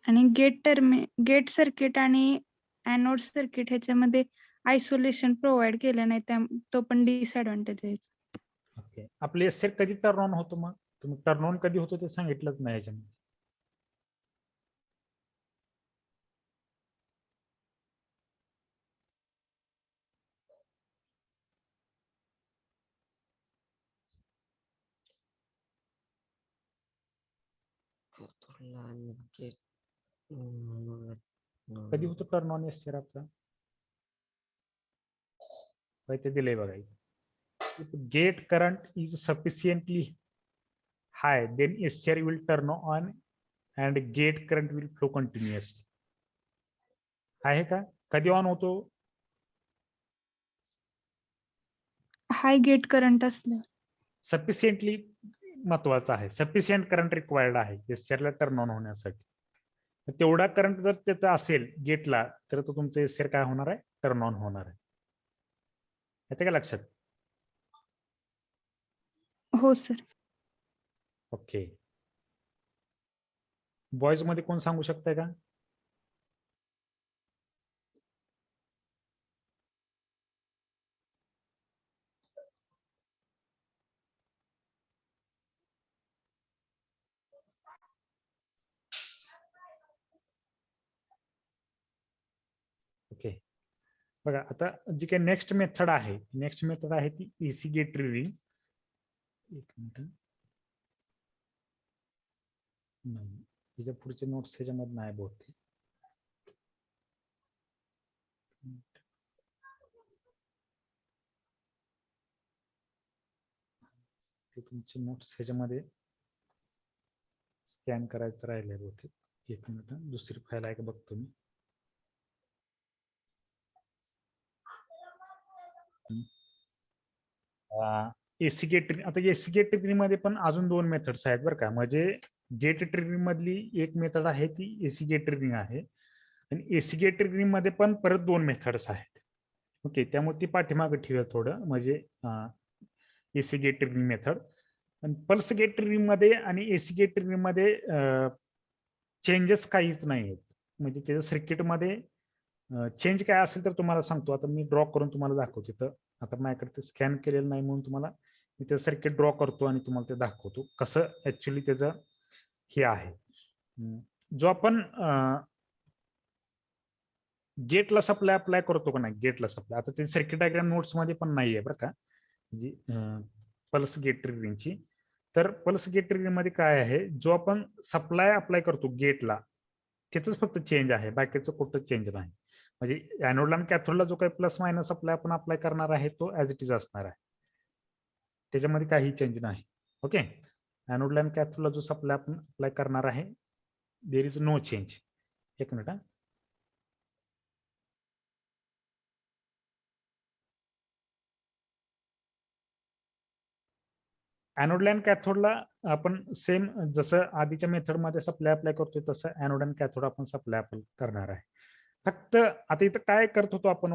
आणि गेट सर्किट आणि अॅनोड सर्किट ह्याच्यामध्ये आयसोलेशन प्रोव्हाइड केलं नाही, तो पण डिसएडव्हान्टेज आहे.
ओके, आपले एसआर कधी टर्न ऑन होतो? मग तुम्ही टर्न ऑन कधी होतो ते सांगितलंच नाही याच्यामध्ये. कधी होतो टर्न ऑन एसआर आपला? ते दिलंय बघा. Gate current is sufficiently high then SCR will turn on and gate current will flow continuously. आहे का? कधी ऑन होतो?
हाय गेट करंट असलं.
सफिशियंटली महत्वाचं आहे. सफिशियंट करंट रिक्वायर्ड आहे एसआरला टर्न ऑन होण्यासाठी. तेवढा करंट जर त्याचा असेल गेटला तर तो तुमचं एसआर काय होणार आहे? टर्न ऑन होणार आहे. येते का लक्षात?
हो सर.
ओके. बॉयज मध्ये कोण सांगू शकताय का? ओके, बघा आता जी काही नेक्स्ट मेथड आहे ती एसी गेट रिव्हिंग. एक मिनिट, नाही त्याच्या पुढचे नोट्स ह्याच्यामध्ये नाही बहुतेक. ते तुमचे नोट्स ह्याच्यामध्ये स्कॅन करायचं राहिले बहुतेक. एक मिनिट, दुसरी फाईल आहे का बघतो मी. एसी गेट ट्री, आता एसी गेट ट्री मध्ये पण अजून 2 मेथड्स आहेत बरं का. म्हणजे गेट ट्रिमिंग मधली एक मेथड आहे ती एसी गेट ट्रिमिंग आहे, आणि एसी गेट ट्रिमिंग मध्ये पण परत 2 मेथड्स आहेत. ओके, त्यामुळे ती पाठीमागे ठेवूया थोडं. म्हणजे एसी गेट ट्रिमिंग मेथड आणि पल्स गेट ट्रिमिंग मध्ये आणि एसी गेट ट्रिमिंग मध्ये चेंजेस काहीच नाही आहेत. म्हणजे त्याच्या सर्किटमध्ये चेंज काय असेल तर तुम्हाला सांगतो. आता मी ड्रॉ करून तुम्हाला दाखवतो. तर आता माझ्याकडे ते स्कॅन केलेलं नाही म्हणून तुम्हाला मी ते सर्किट ड्रॉ करतो आणि तुम्हाला ते दाखवतो कसं ऍक्च्युली त्याचं हे आहे. जो आपण गेटला सप्लाय अप्लाय करतो का नाही, गेटला सप्लाय, आता ते सर्किट डायग्राम नोट्स मध्ये पण नाहीये बरं का, म्हणजे पल्स गेट ट्रिगरिंगची. तर पल्स गेट ट्रिगरिंग मध्ये काय आहे, जो आपण सप्लाय अप्लाय करतो गेटला तिथंच फक्त चेंज आहे, बाकीचं कुठं चेंज नाही. म्हणजे ॲनोडला आणि कॅथोडला जो काही प्लस मायनस सप्लाय आपण अप्लाय करणार आहे तो ऍज इट इज असणार आहे, त्याच्यामध्ये काही चेंज नाही. ओके, ॲनोडला आणि कॅथोडला जो सप्लाय आपण अप्लाय करणार आहे देर इज नो चेंज. एक मिनिट. ॲनोडला आणि कॅथोडला आपण सेम जसं आधीच्या मेथडमध्ये सप्लाय अप्लाय करतोय तसं ॲनोड आणि कॅथोड आपण सप्लाय अप्लाय करणार आहे. फक्त आता इथं काय करत होतो आपण,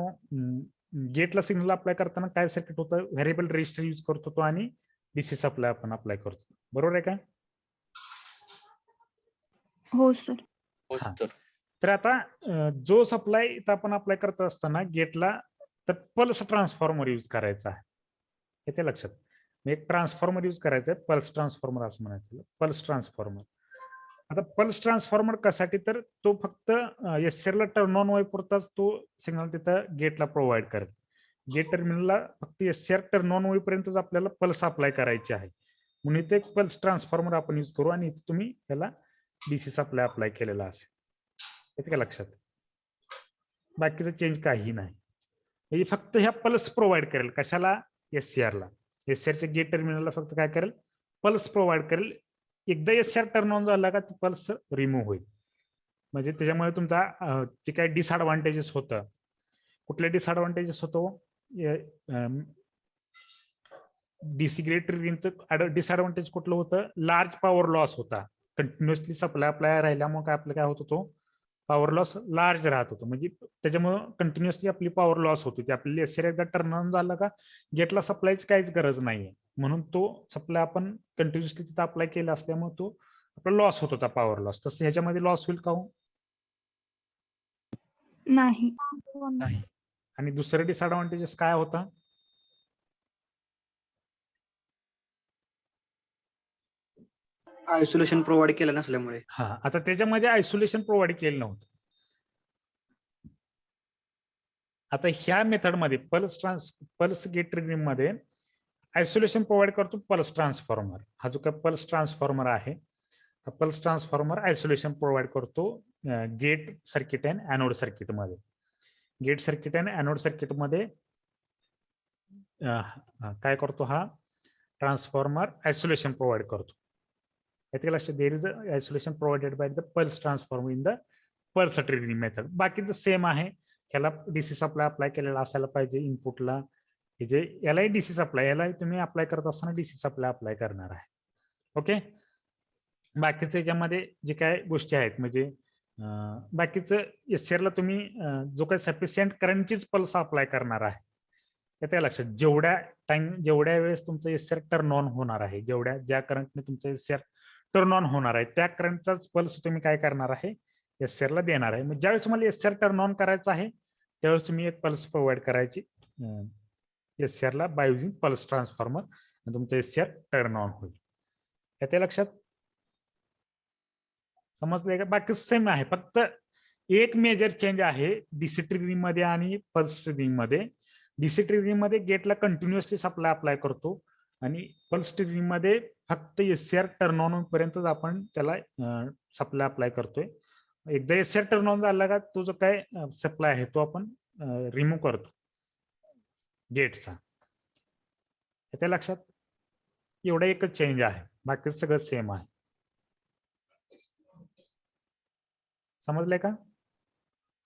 गेटला सिग्नल अप्लाय करताना काय सर्किट होतं, व्हेरिएबल रेजिस्टर यूज करत होतो आणि डीसी सप्लाय आपण अप्लाय करतो. बरोबर आहे का?
हो सर.
हो
हा.
सर.
तर आता जो सप्लाय इथं आपण अप्लाय करत असताना गेटला तर पल्स ट्रान्सफॉर्मर यूज करायचा आहे, येते लक्षात. एक ट्रान्सफॉर्मर यूज करायचं आहे, पल्स ट्रान्सफॉर्मर असं म्हणायचं, पल्स ट्रान्सफॉर्मर. आता पल्स ट्रान्सफॉर्मर कशासाठी, तर तो फक्त एससीआरला टर्न ऑन होईपुरताच तो सिग्नल तिथं गेटला प्रोव्हाइड करेल. गेट टर्मिनलला फक्त एससीआर टर्न ऑन होईपर्यंतच आपल्याला पल्स अप्लाय करायची आहे, म्हणून इथे एक पल्स ट्रान्सफॉर्मर आपण यूज करू आणि इथे तुम्ही त्याला डीसी सप्लाय अप्लाय केलेला असेल, येते का लक्षात. बाकीचं चेंज काही नाही, म्हणजे फक्त ह्या पल्स प्रोव्हाइड करेल कशाला, एससीआरला. एससीआरच्या गेट टर्मिनलला फक्त काय करेल, पल्स प्रोव्हाइड करेल. एकदा एससीआर टर्न ऑन झाला का पल्स रिमूव्ह होईल. म्हणजे त्याच्यामुळे तुमचा जे काही डिसएडव्हान्टेजेस होतं, कुठले डिसएडव्हान्टेजेस होतो, डीसी गेट ट्रिगरिंगचं डिसएडव्हान्टेज कुठलं होतं, लार्ज पॉवर लॉस होता. कंटिन्युअसली सप्लाय अप्लाय राहिल्यामुळे काय आपलं काय होत होतो, पॉवर लॉस लार्ज राहत होतो. म्हणजे त्याच्यामुळं कंटिन्युअसली आपली पॉवर लॉस होती. ती आपली एससीआर एकदा टर्न ऑन झाला का गेटला सप्लायची काहीच गरज नाहीये, म्हणून तो सप्लाय आपण कंटिन्युअसली तिथं अप्लाय केला असल्यामुळे तो आपला लॉस होत होता, पॉवर लॉस. तसं ह्याच्यामध्ये लॉस होईल का हो?
नाही.
नाही.
आणि दुसरं डिसएडव्हान्टेजेस काय होता,
आयसोलेशन प्रोव्हाइड केलं नसल्यामुळे.
हा, आता त्याच्यामध्ये आयसोलेशन प्रोव्हाइड केलं नव्हतं. आता ह्या मेथडमध्ये पल्स गेट ट्रिगरिंग मध्ये आयसोलेशन प्रोव्हाइड करतो पल्स ट्रान्सफॉर्मर. हा जो काय पल्स ट्रान्सफॉर्मर आहे, हा पल्स ट्रान्सफॉर्मर आयसोलेशन प्रोव्हाइड करतो gate circuit and anode circuit मध्ये. Gate circuit and anode circuit मध्ये काय करतो, हा ट्रान्सफॉर्मर आयसोलेशन प्रोव्हाइड करतो. येते लक्षात, there is isolation provided by the pulse transformer in the pulse triggering method. बाकीचं सेम आहे, त्याला डीसी सप्लाय अप्लाय केलेला असायला पाहिजे इनपुटला. हे जे यालाही डीसी सप्लाय, याला तुम्ही अप्लाय करत असताना डीसी सप्लाय अप्लाय करणार आहे. ओके, बाकीचं याच्यामध्ये जे काय गोष्टी आहेत, म्हणजे बाकीचं एससीआरला तुम्ही जो काही सफिशियंट करंटचीच पल्स अप्लाय करणार आहे, येते लक्षात. जेवढ्या वेळेस तुमचं एससीआर टर्न ऑन होणार आहे, ज्या करंटने तुमचं एससीआर टर्न ऑन होणार आहे त्या करंटचाच पल्स तुम्ही काय करणार आहे SCR ला देणार आहे. मग ज्यावेळेस तुम्हाला SCR टर्न ऑन करायचं आहे त्यावेळेस तुम्ही एक पल्स प्रोव्हाइड करायची SCR ला बाय युजिंग पल्स ट्रान्सफॉर्मर आणि तुमचं SCR टर्न ऑन होईल. येते लक्षात? समजलंय का? बाकी सेम आहे, फक्त एक मेजर चेंज आहे डीसी ट्रिगरिंग मध्ये आणि पल्स ट्रिगरिंग मध्ये. डीसी ट्रिगरिंग मध्ये गेटला कंटिन्युअसली सप्लाय अप्लाय करतो आणि पल्स ट्रिगरिंग मध्ये फक्त SCR टर्न ऑन पर्यंतच आपण त्याला सप्लाय अप्लाय करतोय. एकदा SCR टर्न ऑन झाला का तो जो काय सप्लाय आहे तो आपण रिमूव्ह करतो गेटचा. त्या लक्षात? एवढा एकच चेंज आहे, बाकी सगळं सेम आहे. समजलंय का?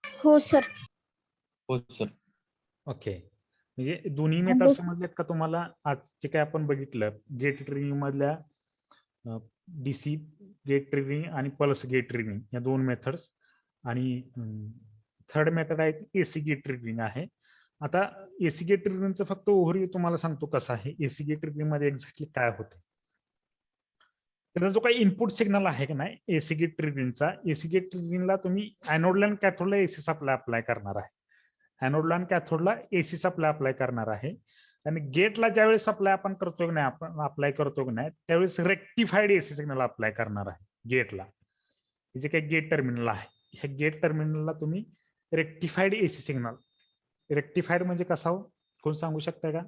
हो सर.
हो सर.
ओके, म्हणजे दोन्ही मेथड समजलेत का तुम्हाला? आज जे काय आपण बघितलं गेट ट्रिगरिंग मधल्या डीसी गेट ट्रिगरिंग आणि पल्स गेट ट्रिगरिंग या दोन मेथड्स, आणि थर्ड मेथड आहे एसी गेट ट्रिगरिंग आहे. आता एसी गेट ट्रिगरिंगचं फक्त ओव्हरव्ह्यू तुम्हाला सांगतो कसं आहे. एसी गेट ट्रिगरिंग मध्ये एक्झॅक्टली काय होते. त्याचा जो काही इनपुट सिग्नल आहे की नाही एसी गेट ट्रिगरिंगचा, एसी गेट ट्रिगरिंगला तुम्ही एनोडला आणि कॅथोडला एसी सप्लाय अप्लाय करणार आहे. एनोडला आणि कॅथोडला एसी सप्लाय अप्लाय करणार आहे. आणि गेटला ज्यावेळेस सप्लाय आपण करतो की नाही, आपण अप्लाय करतो की नाही त्यावेळेस रेक्टिफाईड एसी सिग्नल अप्लाय करणार आहे गेटला. जे काही गेट टर्मिनल आहे ह्या गेट टर्मिनलला तुम्ही रेक्टिफाईड एसी सिग्नल. रेक्टिफाईड म्हणजे कसा हो, कोण सांगू शकता का?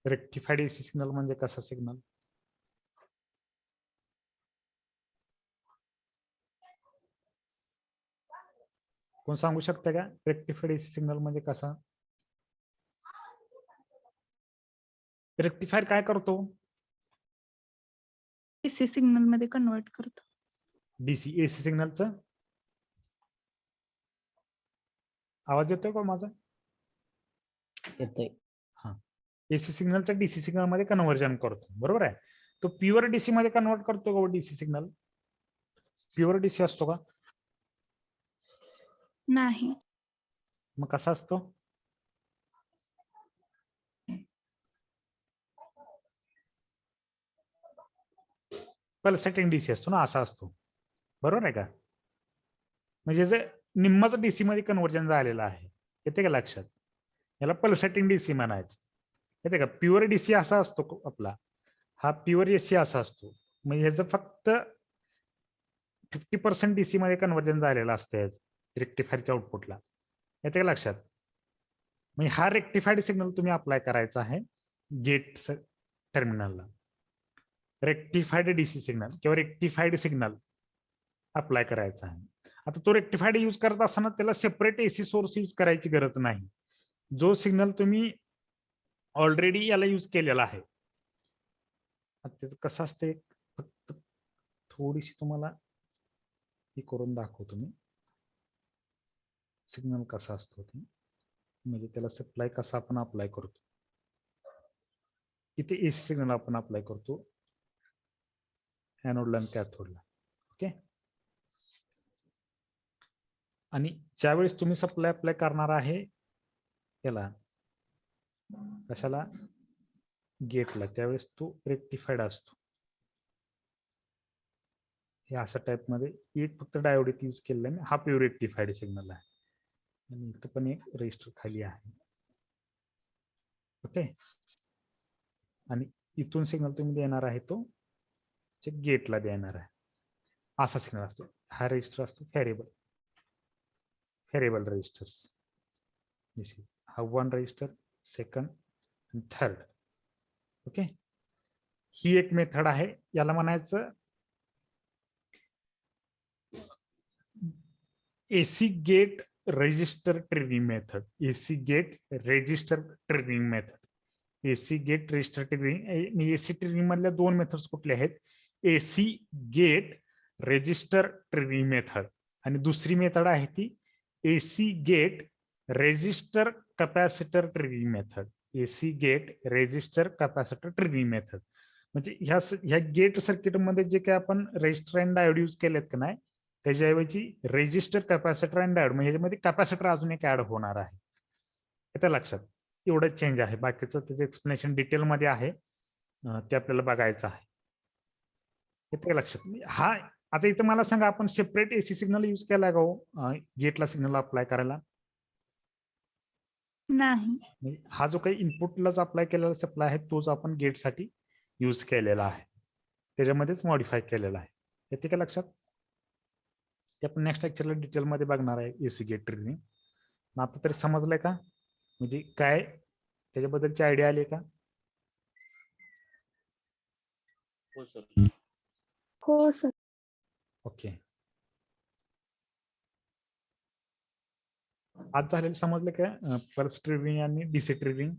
रेक्टिफाईड एसी सिग्नल म्हणजे कसा सिग्नल? कोण सांगू शकता का रेक्टिफाईड एसी सिग्नल म्हणजे कसा? रेक्टिफायर काय करतो?
एसी सिग्नल मध्ये कन्वर्ट करतो.
डीसी एसी सिग्नलचा आवाज येतोय का माझा?
येतंय.
हा, एसी सिग्नलचा डीसी सिग्नल मध्ये कन्व्हर्जन करतो, बरोबर आहे. तो प्युअर डीसी मध्ये कन्वर्ट करतो का डीसी सिग्नल? प्युअर डीसी असतो का?
नाही.
मग कसा असतो? पल्सेटिंग डीसी असतो ना, असा असतो, बरोबर आहे का? म्हणजे जे निम्माचं डीसी मध्ये कन्व्हर्जन झालेलं आहे, येते का लक्षात? याला पल्सेटिंग डीसी म्हणायचं, येते का? प्युअर डीसी असा असतो आपला, हा प्युअर एसी असा असतो. म्हणजे ह्याचं फक्त 50% डीसी मध्ये कन्व्हर्जन झालेलं असतं रेक्टिफायरच्या आउटपुटला, येते का लक्षात? म्हणजे हा रेक्टिफाईड सिग्नल तुम्ही अप्लाय करायचा आहे गेट टर्मिनलला. रेक्टिफाईड डीसी सिग्नल किंवा रेक्टिफाईड सिग्नल अप्लाय करायचा आहे. आता तो रेक्टिफाईड यूज करत असताना त्याला सेपरेट एसी सोर्स यूज करायची गरज नाही. जो सिग्नल तुम्ही ऑलरेडी याला यूज केलेला आहे, त्याचं कसं असते फक्त थोडीशी तुम्हाला हे करून दाखवतो मी सिग्नल कसा असतो ते, म्हणजे त्याला सप्लाय कसा आपण अप्लाय करतो. इथे एसी सिग्नल आपण अप्लाय करतो एनोडला आणि कॅथोडला. ओके, आणि ज्यावेळेस तुम्ही सप्लाय अप्लाय करणार आहे त्याला कशाला गेटला, त्यावेळेस तो रेक्टिफाईड असतो. हे अशा टाइप मध्ये एक फक्त डायोड यूज केलेला आहे, हा प्युअर रेक्टिफाईड सिग्नल आहे. आणि इथं पण एक रजिस्टर खाली आहे. ओके, आणि इथून सिग्नल तुम्ही देणार आहे तो गेटला देणार आहे, असा सिग्नल असतो. हा रजिस्टर असतो व्हेरिएबल रजिस्टर्स. हा 1 रजिस्टर, सेकंड आणि थर्ड. ओके, ही एक मेथड आहे, याला म्हणायचं AC gate resistor triggering method. AC gate resistor triggering method. AC gate resistor triggering. AC triggering मधल्या दोन मेथड्स कुठले आहेत? AC gate resistor triggering method आणि दुसरी मेथड आहे ती AC gate resistor capacitor triggering method. AC gate resistor capacitor triggering method म्हणजे ह्या गेट सर्किट मध्ये जे काय आपण रेजिस्टर अँड डायोड यूज केलेत का नाही, त्याच्याऐवजी रेजिस्टर कॅपॅसिटर अँड डायोड म्हणजे ह्याच्यामध्ये कॅपॅसिटर अजून एक ऍड होणार आहे. त्या लक्षात, एवढं चेंज आहे. बाकीचं त्याचं एक्सप्लेनेशन डिटेलमध्ये आहे, ते आपल्याला बघायचं आहे. येते का लक्षात हा आता इथं मला सांगा आपण सेपरेट एसी सिग्नल यूज केलाय का हो गेटला सिग्नल अप्लाय करायला
नाही.
म्हणजे हा जो काही इनपुटलाच अप्लाय केलेला सप्लाय आहे तोच आपण गेटसाठी यूज केलेला आहे त्याच्यामध्येच मॉडिफाय केलेला आहे येते का लक्षात ते आपण नेक्स्ट लेक्चरला डिटेलमध्ये बघणार आहे एसी गेट ट्रिगरिंग आता तरी समजलंय का म्हणजे काय त्याच्याबद्दलची आयडिया आली का
हो सर.
हो सर.
ओके आज झालेलं समजलं का पल्स ट्रिगरिंग आणि डीसी ट्रिगरिंग